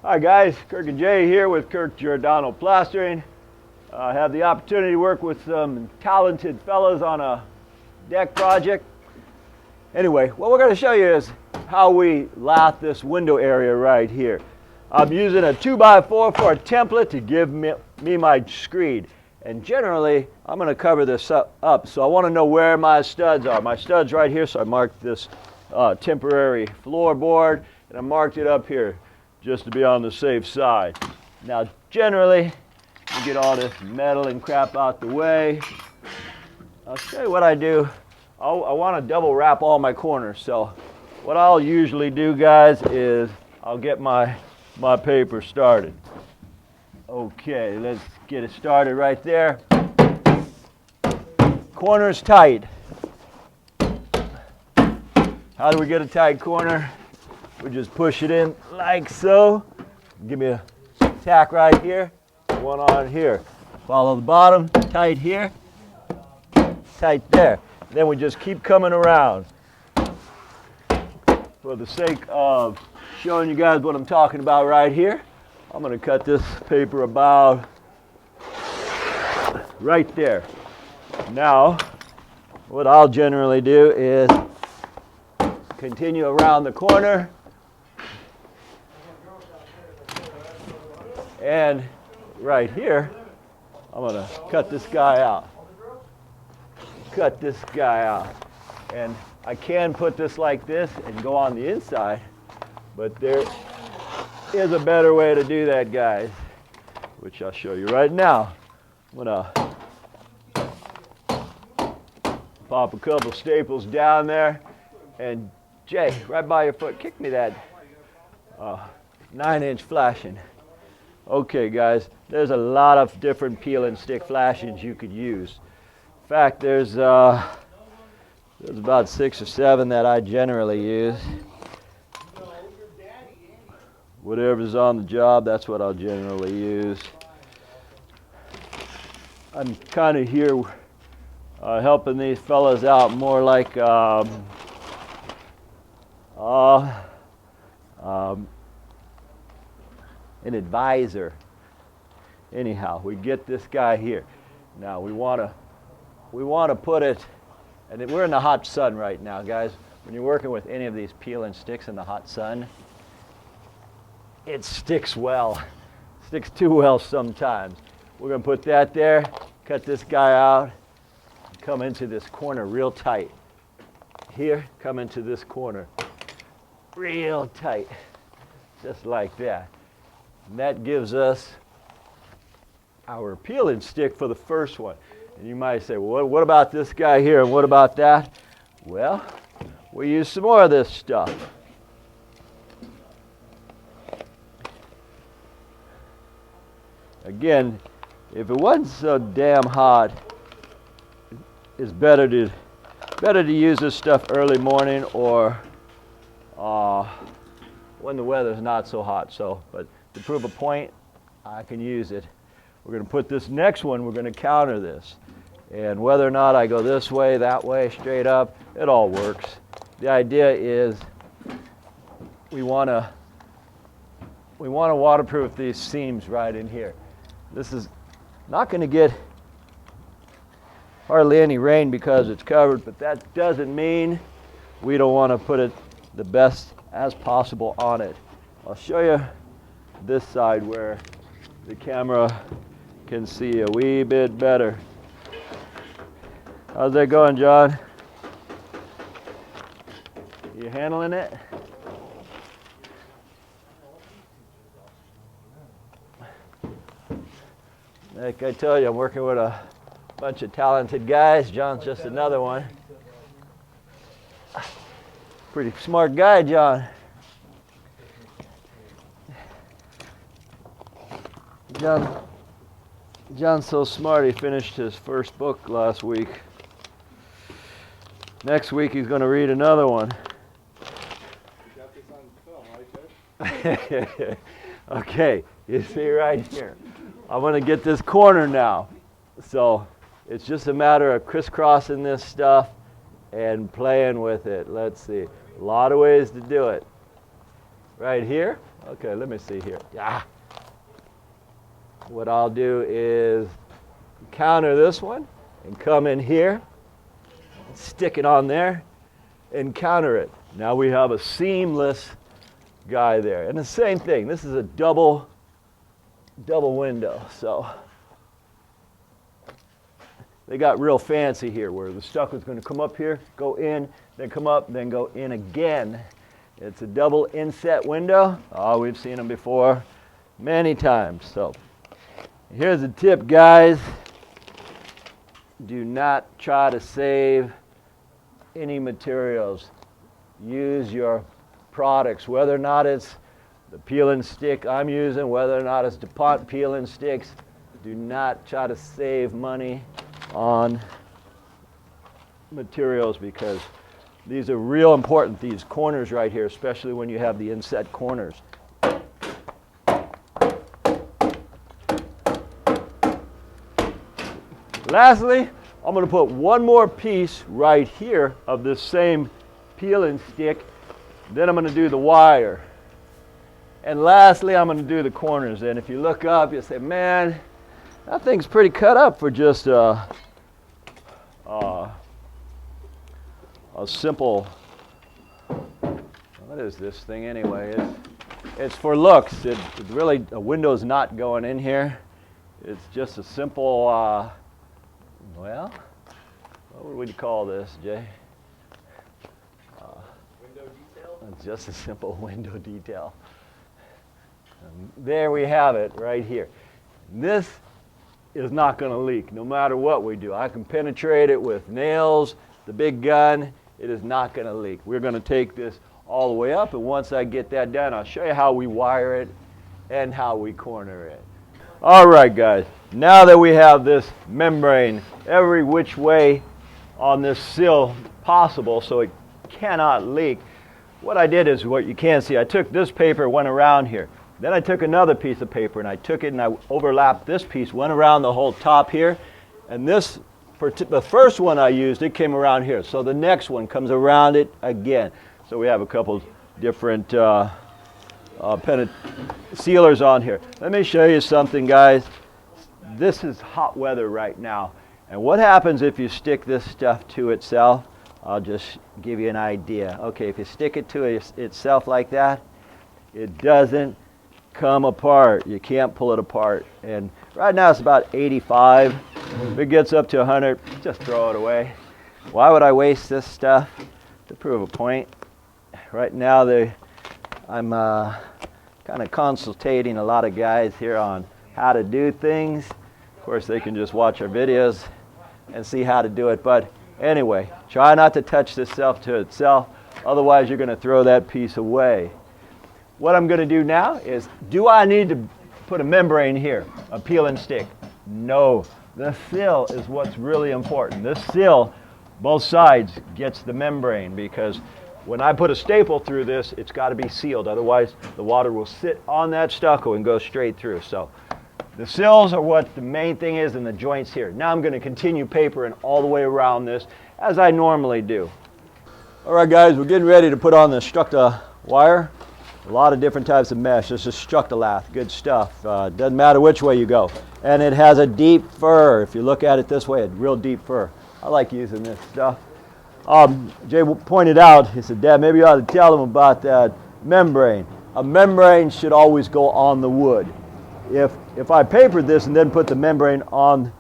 Hi guys, Kirk and Jay here with Kirk Giordano Plastering. I have the opportunity to work with some talented fellas on a deck project. Anyway, what we're going to show you is how we lath this window area right here. I'm using a 2x4 for a template to give me my screed. And generally, I'm going to cover this up. So I want to know where my studs are. My stud's right here, so I marked this temporary floorboard, and I marked it up here, just to be on the safe side. Now, generally, you get all this metal and crap out the way. I'll show you what I do. I want to double wrap all my corners. So what I'll usually do, guys, is I'll get my paper started. Okay, let's get it started right there. Corner's tight. How do we get a tight corner? We just push it in like so. Give me a tack right here, one on here. Follow the bottom, tight here, tight there. Then we just keep coming around. For the sake of showing you guys what I'm talking about right here, I'm going to cut this paper about right there. Now, what I'll generally do is continue around the corner. And right here, I'm going to cut this guy out. Cut this guy out. And I can put this like this and go on the inside, but there is a better way to do that, guys, which I'll show you right now. I'm going to pop a couple staples down there. And Jay, right by your foot, kick me that 9-inch flashing. Okay guys, there's a lot of different peel and stick flashings you could use. In fact, there's about 6 or 7 that I generally use. Whatever's on the job, that's what I'll generally use. I'm kind of here helping these fellas out more like an advisor. Anyhow, we get this guy here. Now we want to put it, and we're in the hot sun right now, guys. When you're working with any of these peel and sticks in the hot sun, it sticks well. Sticks too well sometimes. We're going to put that there, cut this guy out, come into this corner real tight. Here, come into this corner real tight, just like that. And that gives us our peel and stick for the first one. And you might say, well, what about this guy here and what about that? Well, we use some more of this stuff. Again, if it wasn't so damn hot, it's better to use this stuff early morning or when the weather's not so hot. So, but to prove a point, I can use it. We're going to put this next one, we're going to counter this. And whether or not I go this way, that way, straight up, it all works. The idea is we want to waterproof these seams right in here. This is not going to get hardly any rain because it's covered, but that doesn't mean we don't want to put it the best as possible on it. I'll show you this side where the camera can see a wee bit better. How's that going, John? You handling it? Like I tell you, I'm working with a bunch of talented guys. John's just another one. Pretty smart guy, John. John's so smart he finished his first book last week. Next week he's going to read another one. You got this on film, right, Coach? Okay, you see right here. I'm going to get this corner now. So it's just a matter of crisscrossing this stuff and playing with it. Let's see. A lot of ways to do it. Right here, Okay, let me see here. Yeah. What I'll do is counter this one and come in here, stick it on there, and counter it. Now we have a seamless guy there. And the same thing, this is a double window. So they got real fancy here where the stucco is going to come up here, go in, then come up, then go in again. It's a double inset window. Oh, we've seen them before many times. So here's a tip, guys. Do not try to save any materials. Use your products, whether or not it's the peel and stick I'm using, whether or not it's DuPont peel and sticks. Do not try to save money on materials because these are real important, these corners right here, especially when you have the inset corners. Lastly, I'm going to put one more piece right here of this same peel and stick. Then I'm going to do the wire. And lastly, I'm going to do the corners. And if you look up, you'll say, man, that thing's pretty cut up for just a simple, what is this thing anyway? It's for looks. It really, a window's not going in here. It's just a simple, well, what would you call this, Jay? Window detail? It's just a simple window detail. And there we have it right here. This is not going to leak no matter what we do. I can penetrate it with nails, the big gun. It is not going to leak. We're going to take this all the way up, and once I get that done, I'll show you how we wire it and how we corner it. All right, guys. Now that we have this membrane every which way on this sill possible so it cannot leak, what I did is what you can see. I took this paper, went around here. Then I took another piece of paper and I took it and I overlapped this piece, went around the whole top here. And this, for the first one I used, it came around here. So the next one comes around it again. So we have a couple different sealers on here. Let me show you something, guys. This is hot weather right now. And what happens if you stick this stuff to itself? I'll just give you an idea. Okay, if you stick it to itself like that, it doesn't come apart. You can't pull it apart. And right now it's about 85. If it gets up to 100, just throw it away. Why would I waste this stuff? To prove a point. Right now I'm kind of consultating a lot of guys here on how to do things. Of course, they can just watch our videos and see how to do it. But anyway, try not to touch this stuff to itself. Otherwise, you're going to throw that piece away. What I'm going to do now is, do I need to put a membrane here, a peel and stick? No. The sill is what's really important. This sill, both sides, gets the membrane because when I put a staple through this, it's got to be sealed. Otherwise, the water will sit on that stucco and go straight through. So the sills are what the main thing is in the joints here. Now I'm going to continue papering all the way around this as I normally do. All right, guys, we're getting ready to put on the Structa wire. A lot of different types of mesh. This is Structalath, good stuff. Doesn't matter which way you go. And it has a deep fur. If you look at it this way, a real deep fur. I like using this stuff. Jay pointed out, he said, Dad, maybe you ought to tell them about that membrane. A membrane should always go on the wood. If I papered this and then put the membrane on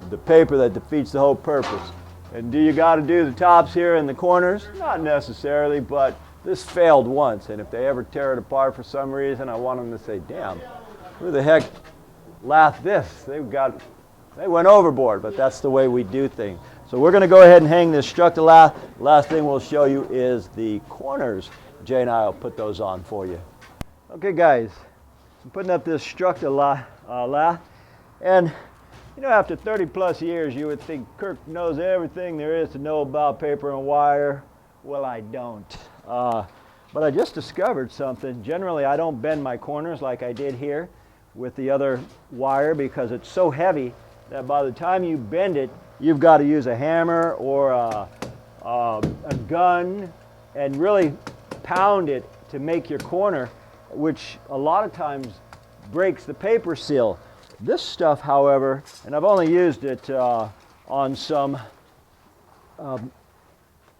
the paper, that defeats the whole purpose. And do you got to do the tops here and the corners? Not necessarily, but this failed once, and if they ever tear it apart for some reason, I want them to say, damn, who the heck laughed this? They went overboard, but that's the way we do things. So we're going to go ahead and hang this Structalath. Last thing we'll show you is the corners. Jay and I will put those on for you. Okay, guys, I'm putting up this Structalath, and you know, after 30 plus years, you would think Kirk knows everything there is to know about paper and wire. Well, I don't. But I just discovered something. Generally, I don't bend my corners like I did here with the other wire because it's so heavy that by the time you bend it, you've got to use a hammer or a gun and really pound it to make your corner. which a lot of times breaks the paper seal. This stuff, however, and I've only used it on some,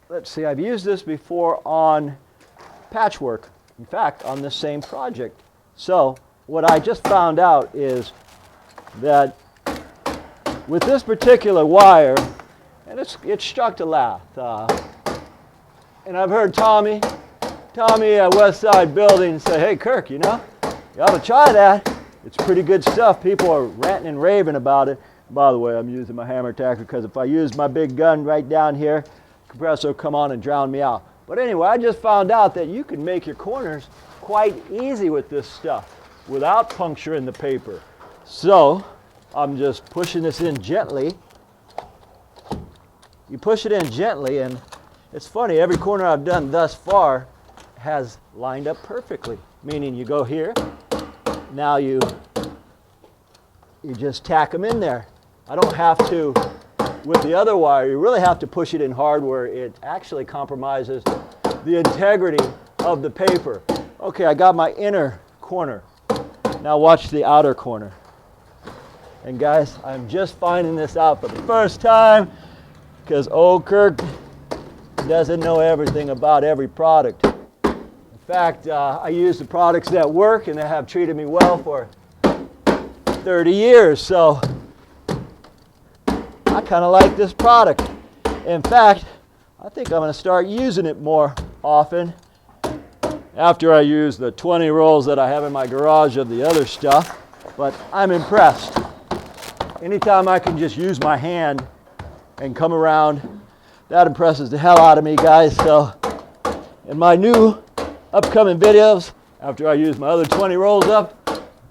let's see, I've used this before on patchwork. In fact, on this same project. So what I just found out is that with this particular wire, and it's Structalath, and I've heard Tommy at West Side Building say, hey Kirk, you know, you ought to try that. It's pretty good stuff. People are ranting and raving about it. By the way, I'm using my hammer tacker because if I use my big gun right down here, the compressor will come on and drown me out. But anyway, I just found out that you can make your corners quite easy with this stuff without puncturing the paper. So I'm just pushing this in gently. You push it in gently, and it's funny, every corner I've done thus far has lined up perfectly. Meaning you go here, now you just tack them in there. I don't have to, with the other wire, you really have to push it in hard where it actually compromises the integrity of the paper. Okay, I got my inner corner. Now watch the outer corner. And guys, I'm just finding this out for the first time because old Kirk doesn't know everything about every product. In fact, I use the products that work and that have treated me well for 30 years. So I kind of like this product. In fact, I think I'm going to start using it more often after I use the 20 rolls that I have in my garage of the other stuff. But I'm impressed. Anytime I can just use my hand and come around, that impresses the hell out of me, guys. So in my new upcoming videos, after I use my other 20 rolls up,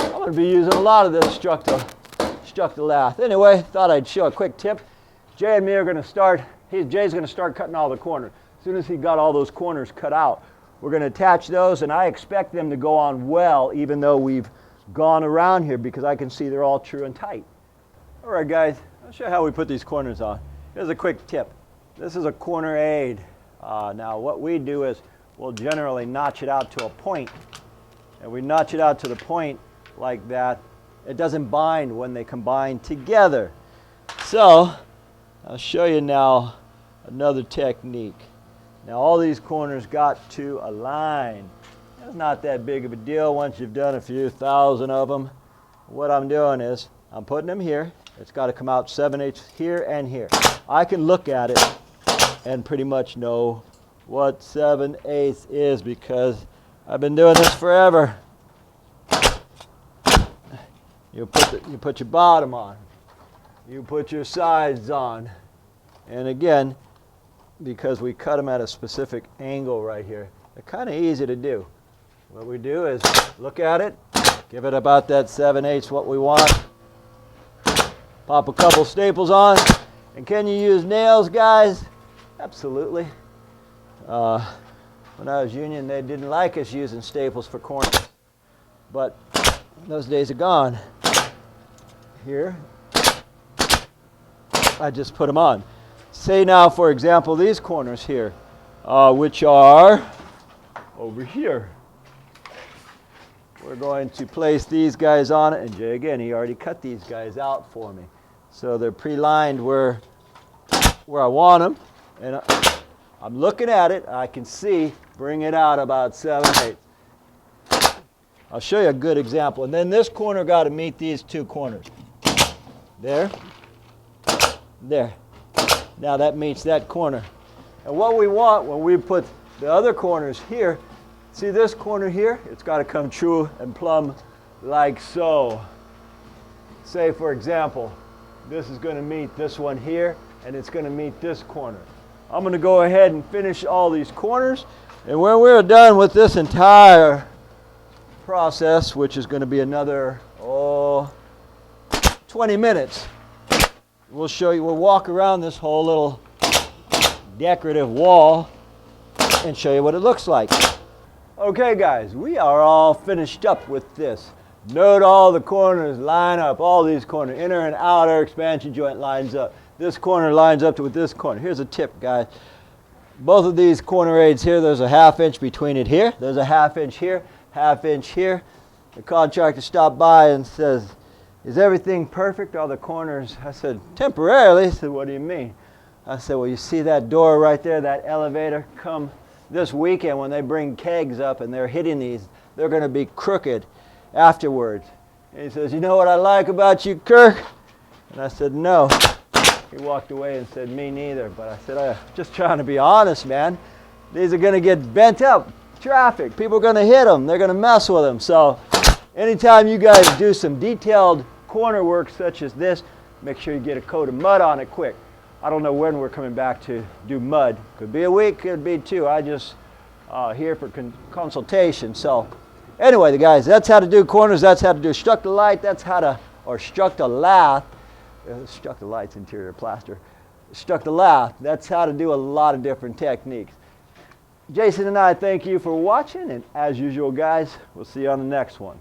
I'm going to be using a lot of this Structalath. Anyway, thought I'd show a quick tip. Jay and me are going to start, Jay's going to start cutting all the corners. As soon as he got all those corners cut out, we're going to attach those, and I expect them to go on well, even though we've gone around here, because I can see they're all true and tight. All right, guys, I'll show you how we put these corners on. Here's a quick tip. This is a corner aid. Now, what we do is we'll generally notch it out to a point, and we notch it out to the point like that. It doesn't bind when they combine together. So, I'll show you now another technique. Now all these corners got to align. It's not that big of a deal once you've done a few thousand of them. What I'm doing is I'm putting them here. It's got to come out 7/8 here and here. I can look at it and pretty much know what 7/8 is because I've been doing this forever. You put your bottom on. You put your sides on. And again, because we cut them at a specific angle right here, they're kind of easy to do. What we do is look at it, give it about that 7/8 what we want, pop a couple staples on, and can you use nails, guys? Absolutely. When I was union, they didn't like us using staples for corners, but those days are gone. Here, I just put them on. Say now, for example, these corners here, which are over here. We're going to place these guys on it, and Jay, again, he already cut these guys out for me. So they're pre-lined where I want them, and I'm looking at it, I can see, bring it out about 7/8. I'll show you a good example. And then this corner got to meet these two corners. There, there. Now that meets that corner. And what we want when we put the other corners here, see this corner here? It's got to come true and plumb like so. Say, for example, this is going to meet this one here, and it's going to meet this corner. I'm going to go ahead and finish all these corners, and when we're done with this entire process, which is going to be another 20 minutes, we'll show you, we'll walk around this whole little decorative wall and show you what it looks like. Okay guys, we are all finished up with this. Note all the corners line up, all these corners, inner and outer expansion joint lines up. This corner lines up with this corner. Here's a tip, guys. Both of these corner aids here, there's a 1/2 inch between it here, there's a 1/2 inch here. 1/2 inch here. The contractor stopped by and says, "Is everything perfect, all the corners?" I said, "Temporarily." He said, "What do you mean?" I said, "Well, you see that door right there, that elevator? Come this weekend when they bring kegs up and they're hitting these, they're going to be crooked afterwards." And he says, "You know what I like about you, Kirk?" And I said, "No." He walked away and said, "Me neither." But I said, "I'm just trying to be honest, man. These are going to get bent up. Traffic. People are going to hit them. They're going to mess with them." So anytime you guys do some detailed corner work such as this, make sure you get a coat of mud on it quick. I don't know when we're coming back to do mud. Could be a week, could be 2. I just here for consultation. So anyway, the guys, that's how to do corners. That's how to do Structalath. That's how to, or Structalath. Structalath's interior plaster. Structalath. That's how to do a lot of different techniques. Jason and I thank you for watching, and as usual, guys, we'll see you on the next one.